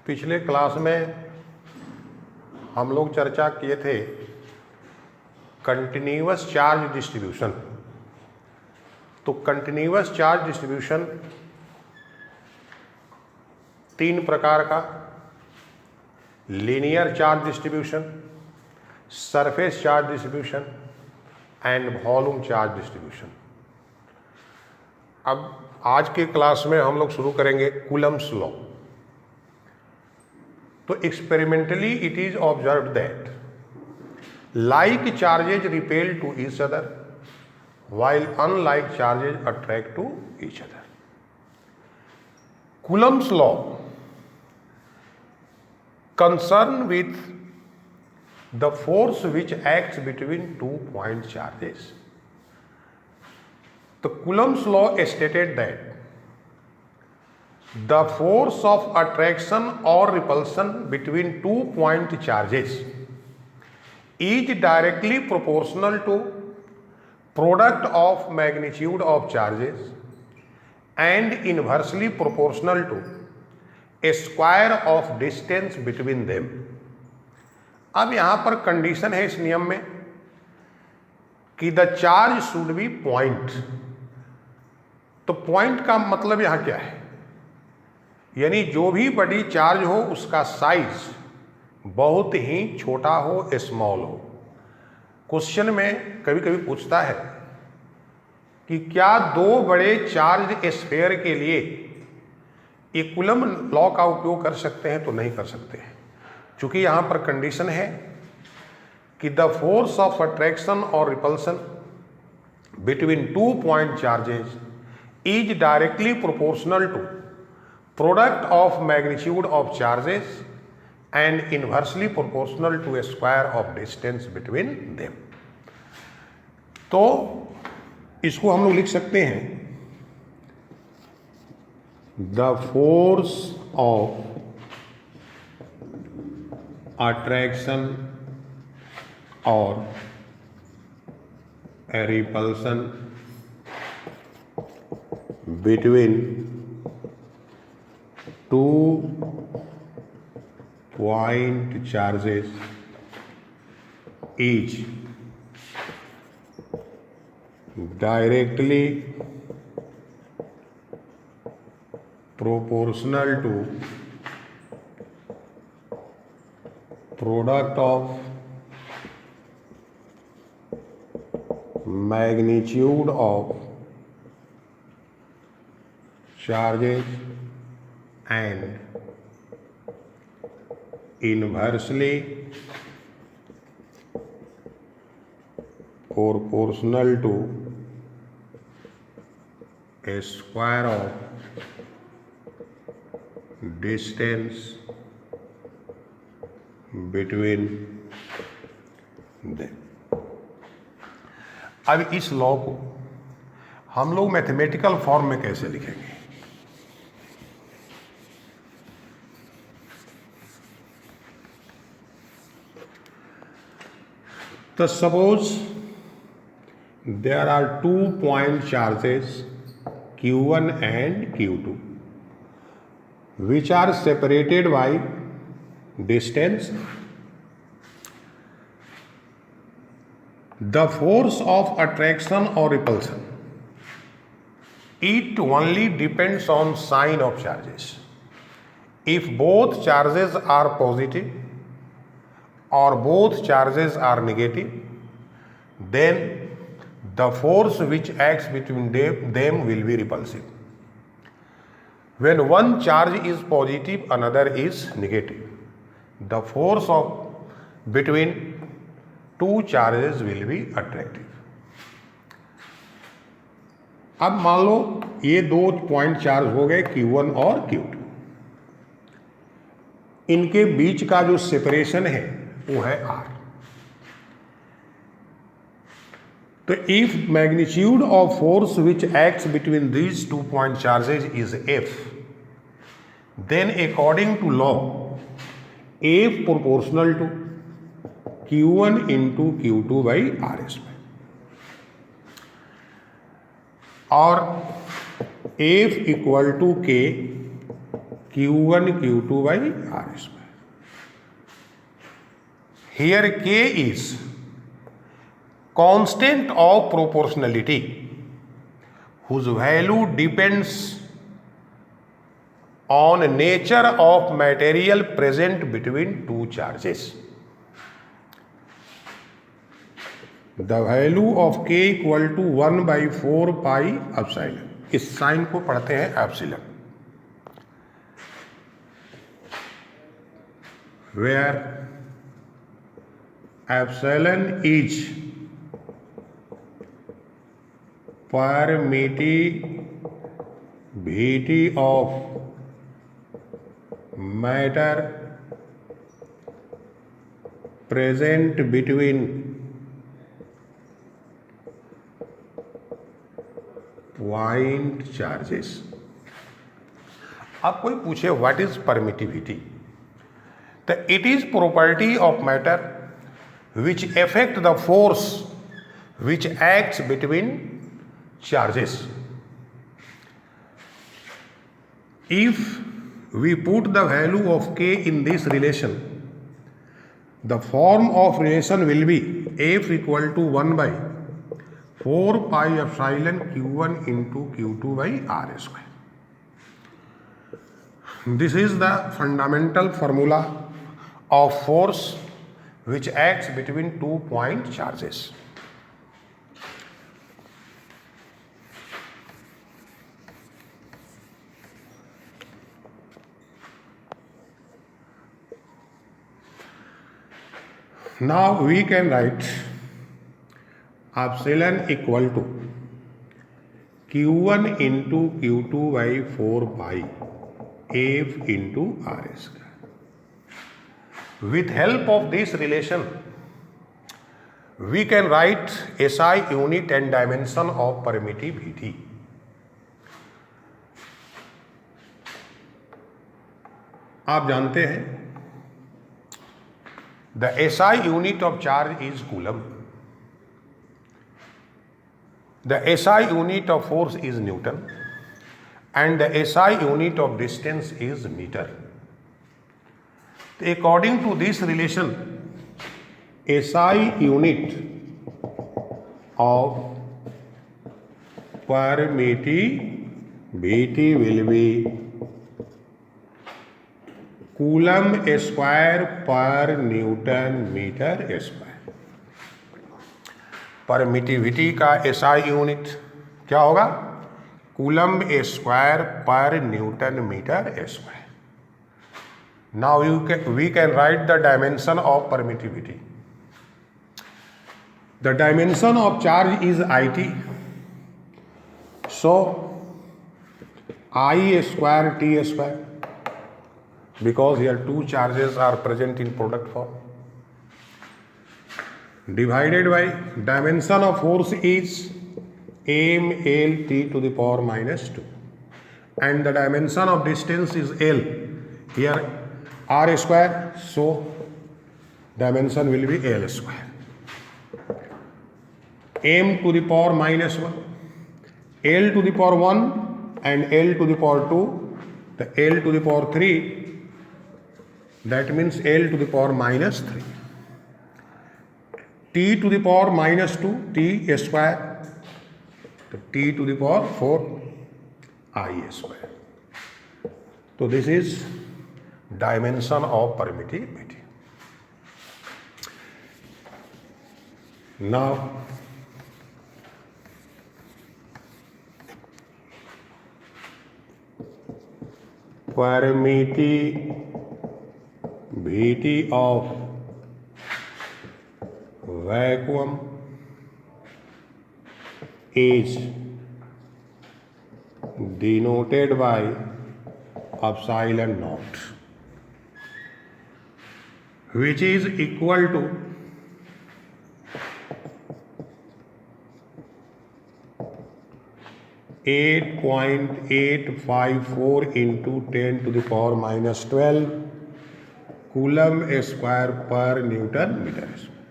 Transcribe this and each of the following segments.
पिछले क्लास में हम लोग चर्चा किए थे कंटिन्यूअस चार्ज डिस्ट्रीब्यूशन। तो कंटिन्यूअस चार्ज डिस्ट्रीब्यूशन तीन प्रकार का, linear charge distribution, surface charge distribution and volume charge distribution. अब आज के क्लास में हम लोग शुरू करेंगे कूलम्ब्स लॉ। तो experimentally it is observed that like charges repel to each other while unlike charges attract to each other. Coulomb's law concerned with the force which acts between 2 point charges. The Coulomb's law stated that the force of attraction or repulsion between 2 point charges is directly proportional to product of magnitude of charges and inversely proportional to a square of distance between them. अब यहां पर condition है इस नियम में कि the charge should be point. तो point का मतलब यहां क्या है, यानी जो भी बड़ी चार्ज हो उसका साइज बहुत ही छोटा हो, स्मॉल हो। क्वेश्चन में कभी कभी पूछता है कि क्या दो बड़े चार्ज स्फीयर के लिए एक कूलम्ब लॉ का उपयोग कर सकते हैं? तो नहीं कर सकते हैं, क्योंकि यहां पर कंडीशन है कि द फोर्स ऑफ अट्रैक्शन और repulsion between 2 point charges is directly proportional to product of magnitude of charges and inversely proportional to a square of distance between them. तो इसको हम लोग लिख सकते हैं the force of attraction or a repulsion between two point charges is directly proportional to product of magnitude of charges and inversely proportional to a square of distance between them. अब इस law को हम लोग mathematical form में कैसे लिखेंगे? तो suppose there are 2 point charges Q1 and Q2 which are separated by distance. The force of attraction or repulsion, it only depends on sign of charges. If both charges are positive or both charges are negative, then the force which acts between them will be repulsive. When one charge is positive, another is negative, the force of between two charges will be attractive. अब मान लो ये दो point charge हो गए Q1 और Q2, इनके बीच का जो सेपरेशन है वो है R। तो if magnitude of force which acts between these 2 point charges is F, then according to law F proportional to Q1 into Q2 by RS में, और F equal to K Q1 Q2 by R square. Here K is constant of proportionality whose value depends on nature of material present between two charges. The value of K equal to 1 by 4 pi epsilon. इस sign को पढ़ते हैं epsilon, where epsilon is permittivity of matter present between point charges. अब कोई पूछे what is permittivity, तो it is property of matter which affect the force which acts between charges. If we put the value of K in this relation, the form of relation will be F equal to 1 by 4 pi epsilon Q1 into Q2 by R square. This is the fundamental formula of force which acts between 2 point charges. Now we can write epsilon equal to Q1 into Q2 by 4 pi F into R square. With help of this relation, we can write SI unit and dimension of permittivity. आप जानते हैं the SI unit of charge is coulomb, the SI unit of force is Newton, and the SI unit of distance is meter. According to this relation, SI unit of permittivity will be coulomb square per newton metre square. Permittivity का SI unit क्या होगा? Coulomb square per newton metre square. Now we can write the dimension of permittivity. The dimension of charge is IT, so I square T square, because here two charges are present in product form, divided by dimension of force is mL T to the power minus 2, and the dimension of distance is L, here R square, so dimension will be L square. M to the power minus 1, L to the power 1 and L to the power 2, the L to the power 3, that means L to the power minus 3. T to the power minus 2, T square, तो T to the power 4, I square. So this is dimension of permittivity. Now permittivity of vacuum is denoted by epsilon naught, which is equal to (8.854 into 10 to the power minus 12 coulomb square per newton metre square.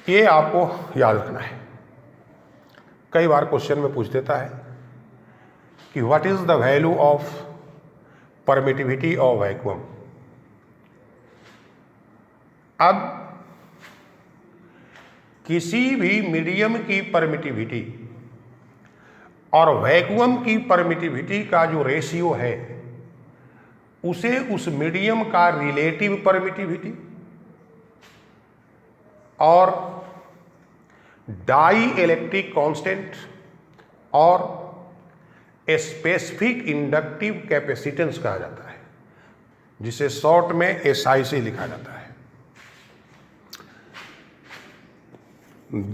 ये आपको याद रखना है. कई बार question में पूछ देता है कि what is the value of permittivity of vacuum. अब किसी भी मीडियम की परमिटिविटी और वैक्यूम की परमिटिविटी का जो रेशियो है उसे उस मीडियम का रिलेटिव परमिटिविटी और डाई इलेक्ट्रिक कांस्टेंट और स्पेसिफिक इंडक्टिव कैपेसिटेंस कहा जाता है, जिसे शॉर्ट में SIC लिखा जाता है।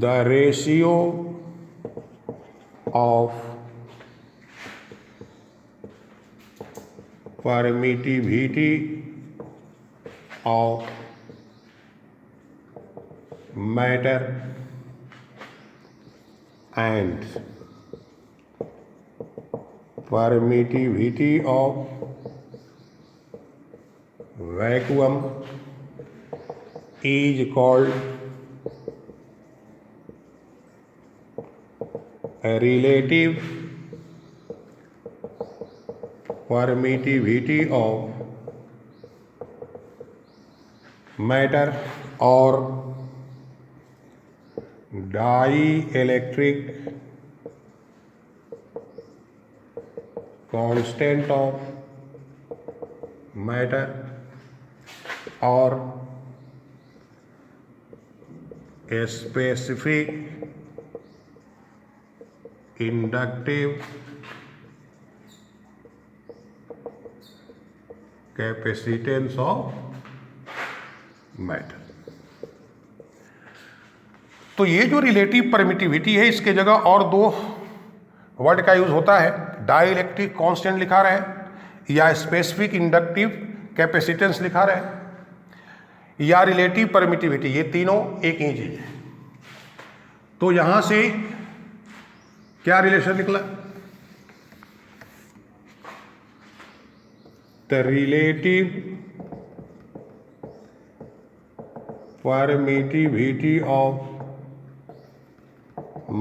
The ratio of permittivity of matter and permittivity of vacuum is called relative permittivity of matter or dielectric constant of matter or a specific inductive capacitance of matter। तो ये जो रिलेटिव परमिटिविटी है इसके जगह और दो वर्ड का use होता है, डाइलेक्ट्रिक कांस्टेंट लिखा रहे या स्पेसिफिक इंडक्टिव कैपेसिटेंस लिखा रहे या रिलेटिव परमिटिविटी, ये तीनों एक ही चीज है। तो यहां से क्या रिलेशन निकला? The relative permittivity of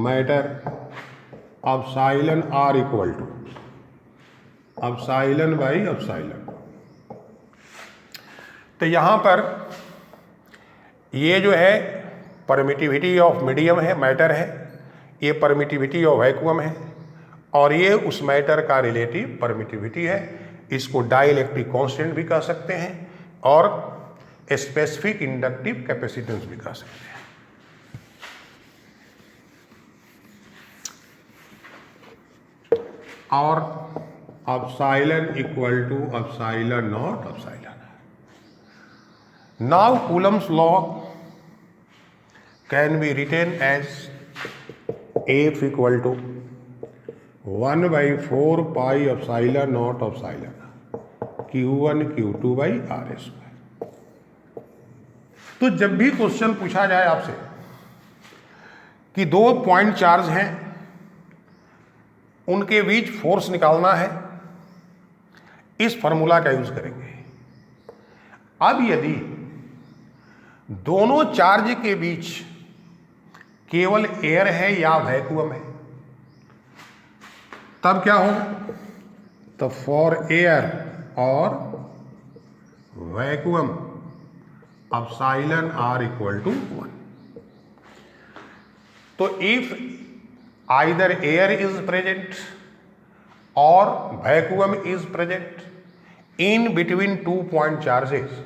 matter epsilon R equal to epsilon by epsilon. तो यहां पर ये जो है परमिटिविटी ऑफ मीडियम है, मैटर है, ये परमिटिविटी ऑफ वैक्यूम है और ये उस मैटर का रिलेटिव परमिटिविटी है। इसको डाइलेक्ट्रिक कांस्टेंट भी कह सकते हैं और स्पेसिफिक इंडक्टिव कैपेसिटेंस भी कह सकते हैं। और epsilon equal to epsilon not epsilon. Now Coulomb's law can be written as F equal to 1/4 pi epsilon not epsilon Q1 Q2 by R square. तो जब भी क्वेश्चन पूछा जाए आपसे कि दो पॉइंट चार्ज हैं, उनके बीच फोर्स निकालना है, इस फॉर्मूला का यूज करेंगे। अब यदि दोनों चार्ज के बीच केवल एयर है या वैक्यूम है, तब क्या होगा? तो फॉर एयर और vacuum epsilon R equal to 1। तो if either air is present or vacuum is present in between 2 point charges,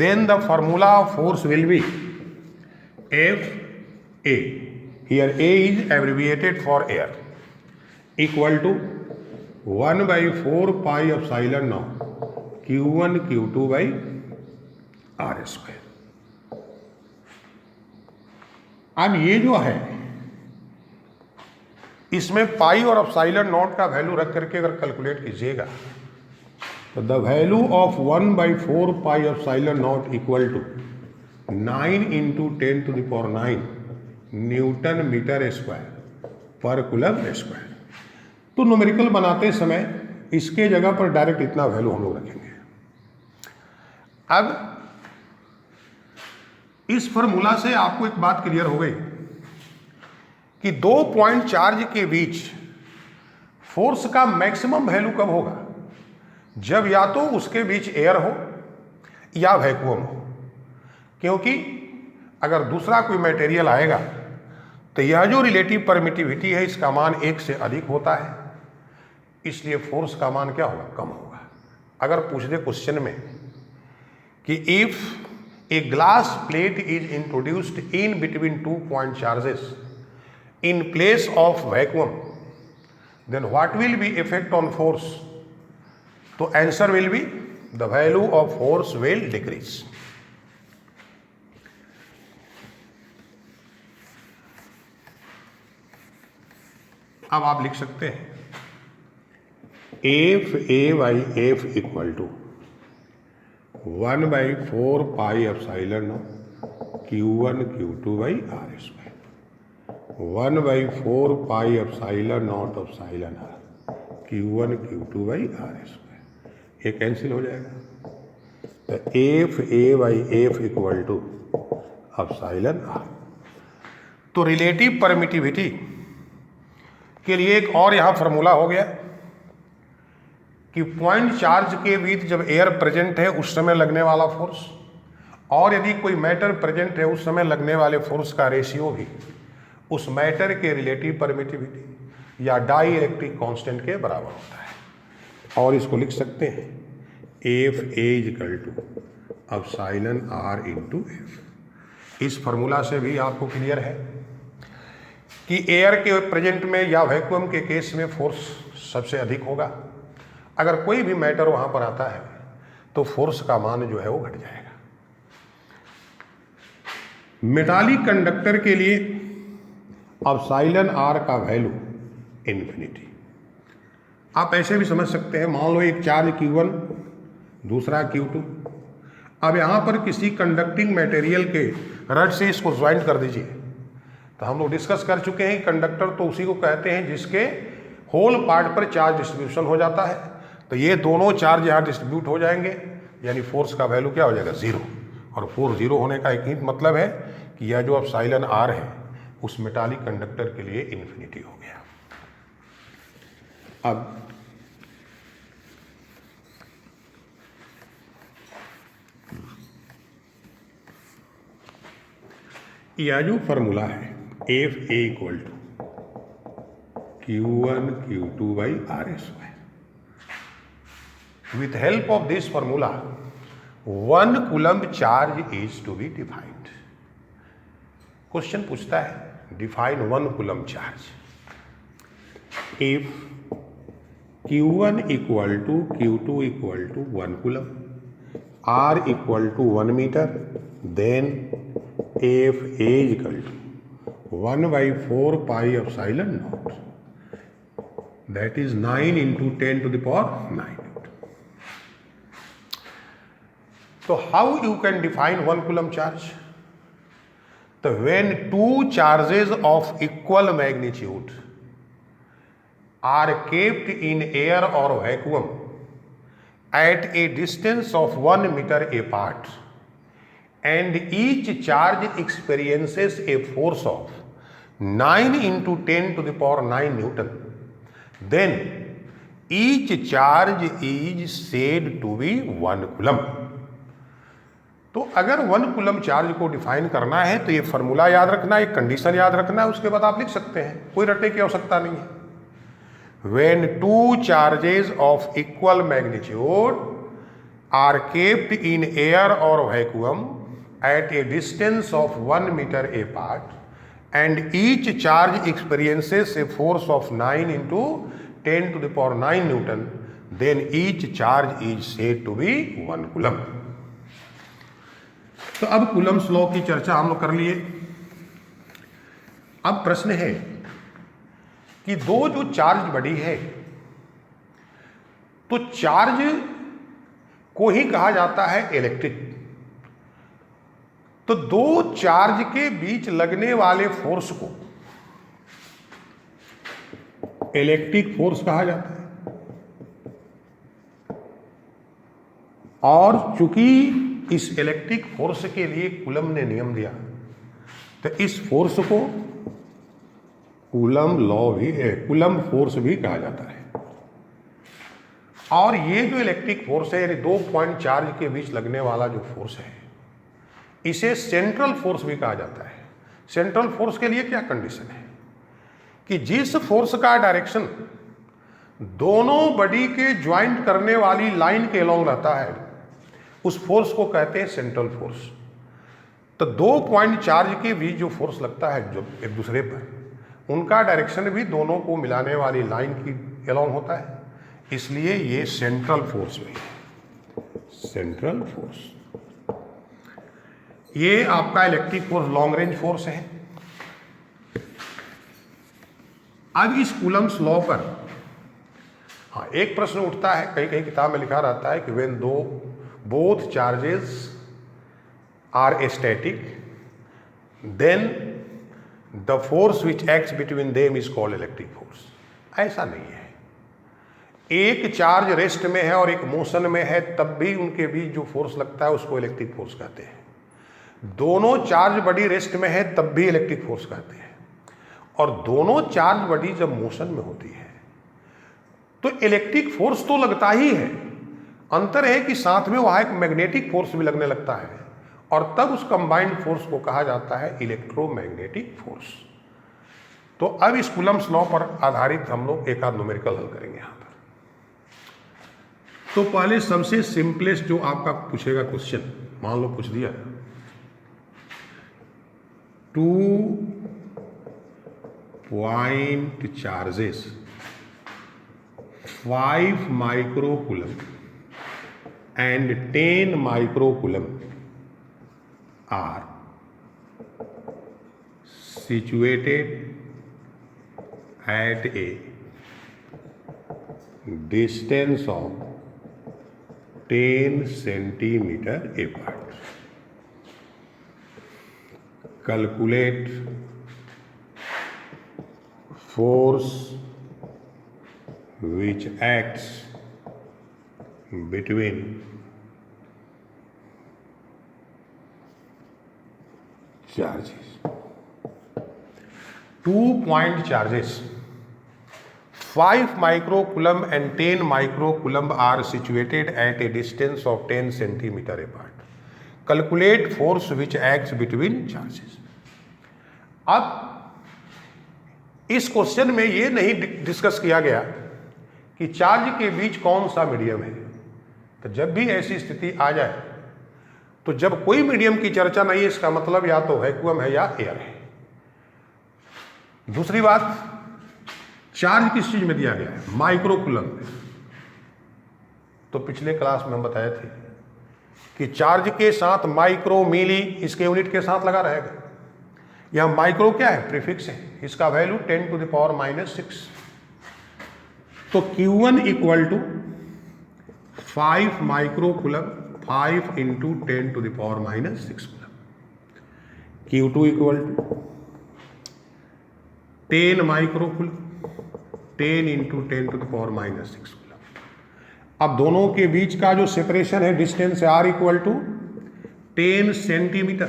then the formula of force will be FA, here A is abbreviated for air, equal to 1/4 pi epsilon naught Q1 Q2 by R square। अब ये जो है इसमें पाई और epsilon not का value रख करके अगर कैलकुलेट कीजिएगा तो the value of 1/4 pi epsilon naught equal to 9 × 10⁹ newton metre square per coulomb square. तो न्यूमेरिकल बनाते समय इसके जगह पर डायरेक्ट इतना वैल्यू हम लोग रखेंगे। अब इस फॉर्मूला से आपको एक बात क्लियर हो गई कि दो पॉइंट चार्ज के बीच फोर्स का मैक्सिमम वैल्यू कब होगा? जब या तो उसके बीच एयर हो या वैक्यूम हो, क्योंकि अगर दूसरा कोई मटेरियल आएगा तो यह जो रिलेटिव परमिटिविटी है इसका मान 1 से अधिक होता है, इसलिए फोर्स का मान क्या होगा, कम होगा। अगर पूछ दे क्वेश्चन में कि if a glass plate is introduced in between 2 point charges in place of vacuum, then what will be effect on force, तो answer will be the value of force will decrease. अब आप लिख सकते हैं F A by F equal to 1/4 pi epsilon Q1 Q2 by are square, 1/4 pi epsilon not epsilon R Q1 Q2 by are square, ये cancel हो जाएगा। तो F A by F equal to epsilon r. तो relative permittivity के लिए एक और यहां फॉर्मूला हो गया कि पॉइंट चार्ज के बीच जब एयर प्रेजेंट है उस समय लगने वाला फोर्स, और यदि कोई मैटर प्रेजेंट है उस समय लगने वाले फोर्स का रेशियो भी उस मैटर के रिलेटिव परमिटिविटी या डाई इलेक्ट्रिक कांस्टेंट के बराबर होता है। और इसको लिख सकते हैं F a equal to epsilon r into F. इस फॉर्मूला से भी आपको क्लियर है कि एयर के प्रेजेंट में या वैक्यूम के केस में फोर्स सबसे अधिक होगा। अगर कोई भी मैटर वहां पर आता है तो फोर्स का मान जो है वो घट जाएगा। मेटालिक कंडक्टर के लिए एप्सिलॉन आर का वैल्यू इन्फिनिटी। आप ऐसे भी समझ सकते हैं, मान लो एक चार्ज Q1 दूसरा Q2, अब यहां पर किसी कंडक्टिंग मटेरियल के रड से इसको ज्वाइंट कर दीजिए। तो हम लोग डिस्कस कर चुके हैं कि कंडक्टर तो उसी को कहते हैं जिसके होल पार्ट पर चार्ज डिस्ट्रीब्यूशन हो जाता है। तो ये दोनों चार्ज यहाँ डिस्ट्रीब्यूट हो जाएंगे, यानी फोर्स का वैल्यू क्या हो जाएगा, 0। और फोर्स 0 होने का एक ही मतलब है कि यह जो एप्सिलॉन आर है उस मेटालिक कंडक्टर के लिए इन्फिनिटी हो गया। अब यह जो फॉर्मूला है F a equal to Q1 Q2 by are square, with help of this formula 1 coulomb charge is to be defined। Question पूछता है define 1 coulomb charge। if Q1 equal to Q2 equal to 1 coulomb, R equal to 1 meter, then F A equal to 1/4 pi epsilon naught, that is 9 into 10 to the power 9। So how you can define 1 coulomb charge? So when two charges of equal magnitude are kept in air or vacuum at a distance of 1 meter apart, and each charge experiences a force of 9 into 10 to the power 9 Newton, then each charge is said to be 1 coulomb। तो अगर 1 coulomb charge को define करना है तो ये formula याद रखना है, एक कंडीशन याद रखना है, उसके बाद आप लिख सकते हैं, कोई रटने की आवश्यकता नहीं है। When two charges of equal magnitude are kept in air or vacuum at a distance of 1 meter apart, and each charge experiences a force of 9 into 10 to the power 9 Newton, then each charge is said to be 1 coulomb। तो अब Coulomb's law की चर्चा हम लोग कर लिए। अब प्रश्न है कि दो जो चार्ज बॉडी है, तो चार्ज को ही कहा जाता है इलेक्ट्रिक। तो दो चार्ज के बीच लगने वाले फोर्स को इलेक्ट्रिक फोर्स कहा जाता है। और चूंकि इस इलेक्ट्रिक फोर्स के लिए कूलम्ब ने नियम दिया, तो इस फोर्स को कूलम्ब लॉ भी, कूलम्ब फोर्स भी कहा जाता है। और ये जो इलेक्ट्रिक फोर्स है यानी 2 पॉइंट चार्ज के बीच लगने वाला जो फोर्स है इसे सेंट्रल फोर्स भी कहा जाता है। सेंट्रल फोर्स के लिए क्या कंडीशन है कि जिस फोर्स का डायरेक्शन दोनों बॉडी के ज्वाइंट करने वाली लाइन के अलोंग रहता है उस फोर्स को कहते हैं सेंट्रल फोर्स। तो 2 पॉइंट चार्ज के बीच जो फोर्स लगता है जो एक दूसरे पर उनका डायरेक्शन भी दोनों को मिलाने वाली लाइन की अलोंग होता है, इसलिए ये सेंट्रल फोर्स भी है। सेंट्रल फोर्स ये आपका electric force long range force है। अब इस कूलम्स लॉ पर हाँ एक प्रश्न उठता है, कहीं कहीं किताब में लिखा रहता है कि व्हेन दो both charges are static then the force which acts between them is called electric force. ऐसा नहीं है, एक चार्ज रेस्ट में है और एक मोशन में है तब भी उनके बीच जो फोर्स लगता है उसको इलेक्ट्रिक फोर्स कहते हैं। दोनों चार्ज बॉडी रेस्ट में है तब भी इलेक्ट्रिक फोर्स कहते हैं, और दोनों चार्ज बॉडी जब मोशन में होती है तो इलेक्ट्रिक फोर्स तो लगता ही है, अंतर है कि साथ में वहां एक मैग्नेटिक फोर्स भी लगने लगता है और तब उस कंबाइंड फोर्स को कहा जाता है इलेक्ट्रोमैग्नेटिक फोर्स। तो अब इस कूलम्स लॉ पर आधारित हम लोग एक आध न्यूमेरिकल हल करेंगे यहां पर। तो पहले सबसे सिंपलेस्ट जो आपका पूछेगा क्वेश्चन, मान लो पूछ दिया 2 point charges 5 microcoulomb and 10 microcoulomb are situated at a distance of 10 centimeter apart. Calculate force which acts between charges. 2 point charges 5 microcoulomb and 10 microcoulomb are situated at a distance of 10 centimeter apart. Calculate force which acts between charges. अब इस question में ये नहीं discuss किया गया कि charge के बीच कौन सा मीडियम है। तो जब भी ऐसी स्थिति आ जाए तो जब कोई मीडियम की चर्चा नहीं है इसका मतलब या तो वैक्यूम है या एयर है। दूसरी बात, चार्ज किस चीज में दिया गया है? माइक्रोकूलम में। तो पिछले क्लास में हम बताए थे कि चार्ज के साथ माइक्रो मिली इसके यूनिट के साथ लगा रहेगा। यह माइक्रो क्या है? प्रीफिक्स है, इसका वैल्यू 10⁻⁻⁶। तो Q1 equal to 5 microcoulomb 5 × 10⁻⁻⁶ coulomb. Q2 equal to 10 microcoulomb 10 × 10⁻⁻⁶ coulomb. अब दोनों के बीच का जो सेपरेशन है distance R equal to 10 centimetre.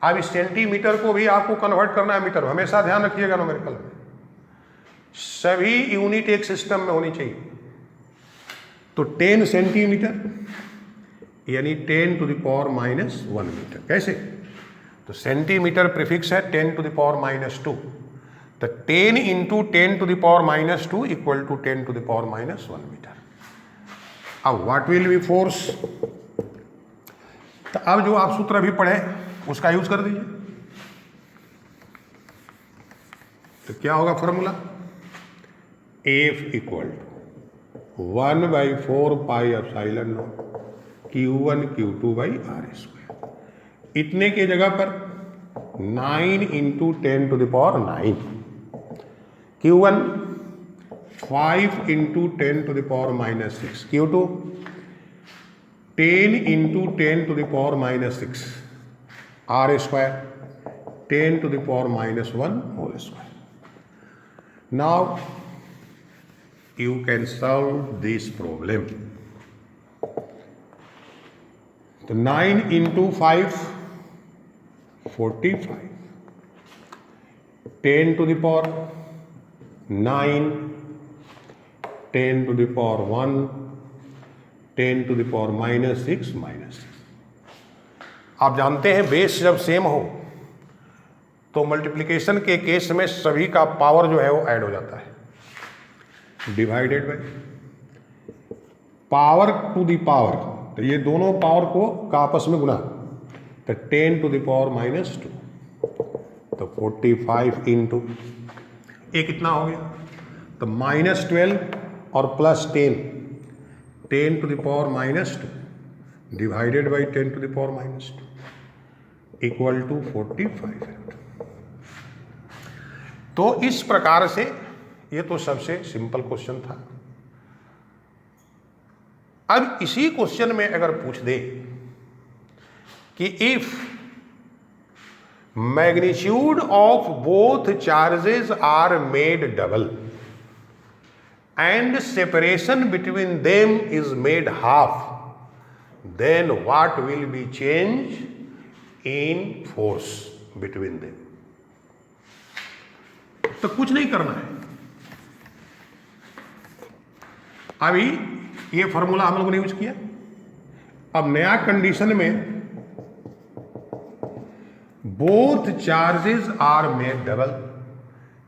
अब इस सेंटीमीटर को भी आपको कन्वर्ट करना है मीटर, हमेशा ध्यान रखिएगा न्यूमेरिकल में सभी यूनिट एक सिस्टम में होनी चाहिए। तो 10 सेंटीमीटर यानी 10⁻⁻⁻1 मीटर। कैसे? तो सेंटीमीटर प्रीफिक्स है 10⁻⁻2, तो 10 × 10⁻⁻2 इक्वल टू 10⁻⁻1 मीटर। अब व्हाट विल बी फोर्स? तो अब जो आप सूत्र अभी पढ़े उसका यूज कर दीजिए। तो क्या होगा formula? F equal to 1/4 pi epsilon naught Q1 Q2/R²। इतने के जगह पर 9 × 10⁻⁹, Q1 5 × 10⁻⁻⁶, Q2 10 × 10⁻⁻⁶, R² 10⁻⁻1 whole square. Now you can solve this problem. तो 9 × 5 45, 10⁻⁹, 10 to the power 1, 10 to the power -6 -6। आप जानते हैं बेस जब सेम हो तो मल्टीप्लिकेशन के केस में सभी का पावर जो है वो ऐड हो जाता है, divided by power to the power, तो ये दोनों पावर को का आपस में गुना, तो 10 to the power -2, तो 45 इंटू ये कितना हो गया, तो -12 और +10, 10 to the power -2 divided by 10 to the power -2 equal to 45। तो इस प्रकार से ये तो सबसे सिंपल क्वेश्चन था। अब इसी क्वेश्चन में अगर पूछ दे कि if magnitude of both charges are made double and separation between them is made half, then what will be change in force between them। तो कुछ नहीं करना है, अभी ये फॉर्मूला हम लोगों ने यूज किया। अब नया कंडीशन में both charges are made double,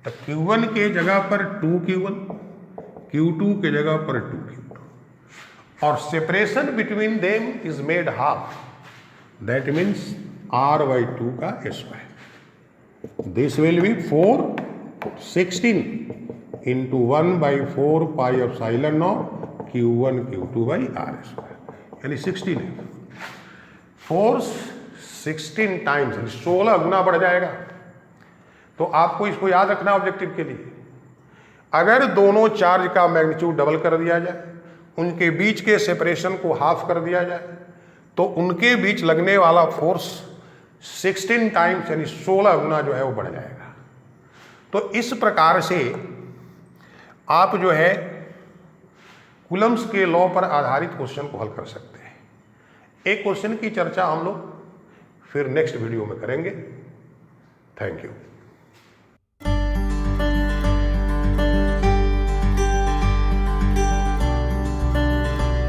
तो Q1 के जगह पर 2Q1, Q2 के जगह पर 2Q2, और separation between them is made half, that means R/2 का square. This will be 416 into 1/4 pi epsilon naught Q1 Q2 by R², यानी 16 है। 4 16 टाइम्स 16 गुना बढ़ जाएगा। तो आपको इसको याद रखना ऑब्जेक्टिव के लिए, अगर दोनों चार्ज का मैग्नीट्यूड डबल कर दिया जाए, उनके बीच के सेपरेशन को हाफ कर दिया जाए, तो उनके बीच लगने वाला फोर्स 16 टाइम्स यानी 16 गुना जो है वो बढ़ जाएगा। तो इस प्रकार से आप जो है कूलम्स के लॉ पर आधारित क्वेश्चन को हल कर सकते हैं। एक क्वेश्चन की चर्चा हम लोग फिर नेक्स्ट वीडियो में करेंगे। Thank you.